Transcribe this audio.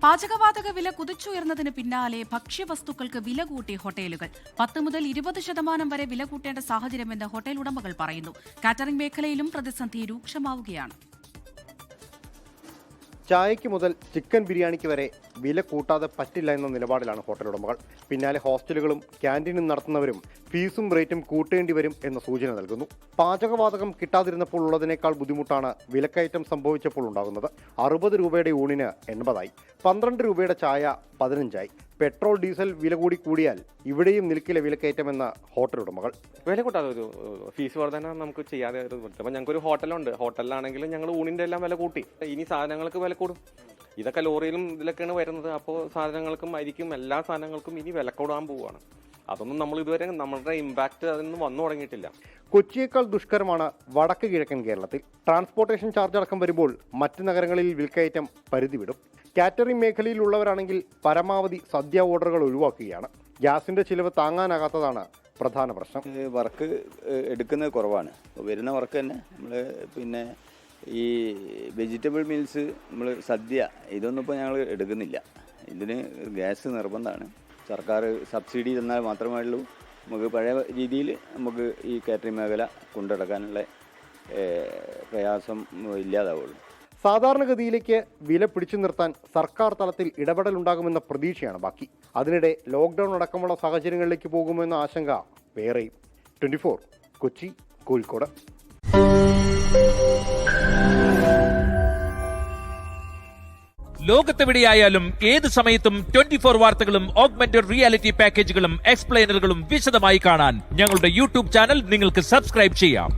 പാചകവാതക വില കുതിച്ചുയർന്നതിന് പിന്നാലെ ഭക്ഷ്യവസ്തുക്കൾക്ക് വില കൂട്ടി ഹോട്ടലുകൾ 10 മുതൽ 20% വരെ വില കൂട്ടേണ്ട സാഹചര്യമെന്ന് ഹോട്ടൽ ഉടമകൾ പറയുന്നു. കാറ്ററിംഗ് മേഖലയിലും പ്രതിസന്ധി രൂക്ഷമാവുകയാണ്. ചായയ്ക്ക് മുതൽ ചിക്കൻ ബിരിയാണിക്ക് വരെ വില കൂട്ടാതെ പറ്റില്ല എന്ന നിലപാടിലാണ് ഹോട്ടൽ ഉടമകൾ. പിന്നാലെ ഹോസ്റ്റലുകളും ക്യാൻറ്റീനും നടത്തുന്നവരും ഫീസും റേറ്റും കൂട്ടേണ്ടി വരും എന്ന സൂചന നൽകുന്നു. പാചകവാതകം കിട്ടാതിരുന്നപ്പോൾ ഉള്ളതിനേക്കാൾ ബുദ്ധിമുട്ടാണ് വിലക്കയറ്റം സംഭവിച്ചപ്പോൾ ഉണ്ടാകുന്നത്. 60 രൂപയുടെ ഊണിന് 80ആയി, 12 രൂപയുടെ ചായ 15ആയി. പെട്രോൾ ഡീസൽ വില കൂടിയാൽ ഇവിടെയും നിൽക്കില്ല വിലക്കയറ്റമെന്ന ഹോട്ടൽ ഉടമകൾ. വില കൂട്ടാതെ ഒരു ഫീസ് വർധന നമുക്ക് ചെയ്യാതെ അപ്പം ഞങ്ങൾക്കൊരു ഹോട്ടലുണ്ട്. ഹോട്ടലിലാണെങ്കിലും ഞങ്ങൾ ഊണിൻ്റെ എല്ലാം വില കൂട്ടി. ഇനി സാധനങ്ങൾക്ക് വില കൂടും. ഇതൊക്കെ ലോറിയിലും ഇതിലൊക്കെയാണ് വരുന്നത്. അപ്പോൾ സാധനങ്ങൾക്കും അരിക്കും എല്ലാ സാധനങ്ങൾക്കും ഇനി വില കൂടാൻ പോവുകയാണ്. അതൊന്നും നമ്മൾ ഇതുവരെ നമ്മളുടെ ഇമ്പാക്ട് അതൊന്നും വന്നു തുടങ്ങിയിട്ടില്ല. കൊച്ചിയേക്കാൾ ദുഷ്കരമാണ് വടക്ക് കിഴക്കൻ കേരളത്തിൽ. ട്രാൻസ്പോർട്ടേഷൻ ചാർജ് അടക്കം വരുമ്പോൾ മറ്റ് നഗരങ്ങളിൽ വിൽക്കയറ്റം പരിധി വിടും. കാറ്ററിംഗ് മേഖലയിലുള്ളവരാണെങ്കിൽ പരമാവധി സദ്യ ഓർഡറുകൾ ഒഴിവാക്കുകയാണ്. ഗ്യാസിന്റെ ചിലവ് താങ്ങാനാകാത്തതാണ് പ്രധാന പ്രശ്നം. വർക്ക് എടുക്കുന്നത് കുറവാണ്. വരുന്ന വർക്ക് തന്നെ നമ്മൾ ഈ വെജിറ്റബിൾ മീൽസ്, നമ്മൾ സദ്യ, ഇതൊന്നും ഇപ്പോൾ ഞങ്ങൾ എടുക്കുന്നില്ല. ഇതിന് ഗ്യാസ് നിർബന്ധമാണ്. സർക്കാർ സബ്സിഡി തന്നാൽ മാത്രമേ ഉള്ളൂ നമുക്ക് പഴയ രീതിയിൽ നമുക്ക് ഈ കാറ്ററിംഗ് മേഖല കൊണ്ടുനടക്കാനുള്ള പ്രയാസം ഇല്ലാതാവുള്ളൂ. സാധാരണഗതിയിലേക്ക് വില പിടിച്ചു നിർത്താൻ സർക്കാർ തലത്തിൽ ഇടപെടലുണ്ടാകുമെന്ന പ്രതീക്ഷയാണ് ബാക്കി. അതിനിടെ ലോക്ക്ഡൌൺ അടക്കമുള്ള സാഹചര്യങ്ങളിലേക്ക് പോകുമെന്ന ആശങ്ക വേറെയും. 24 കൊച്ചി, കോഴിക്കോട്. ലോകത്തെവിടെയായാലും ഏത് സമയത്തും 24 വാർത്തകളും ഓഗ്മെന്റഡ് റിയാലിറ്റി പാക്കേജുകളും എക്സ്പ്ലെയിനറുകളും വിശദമായി കാണാൻ ഞങ്ങളുടെ യൂട്യൂബ് ചാനൽ നിങ്ങൾക്ക് സബ്സ്ക്രൈബ് ചെയ്യാം.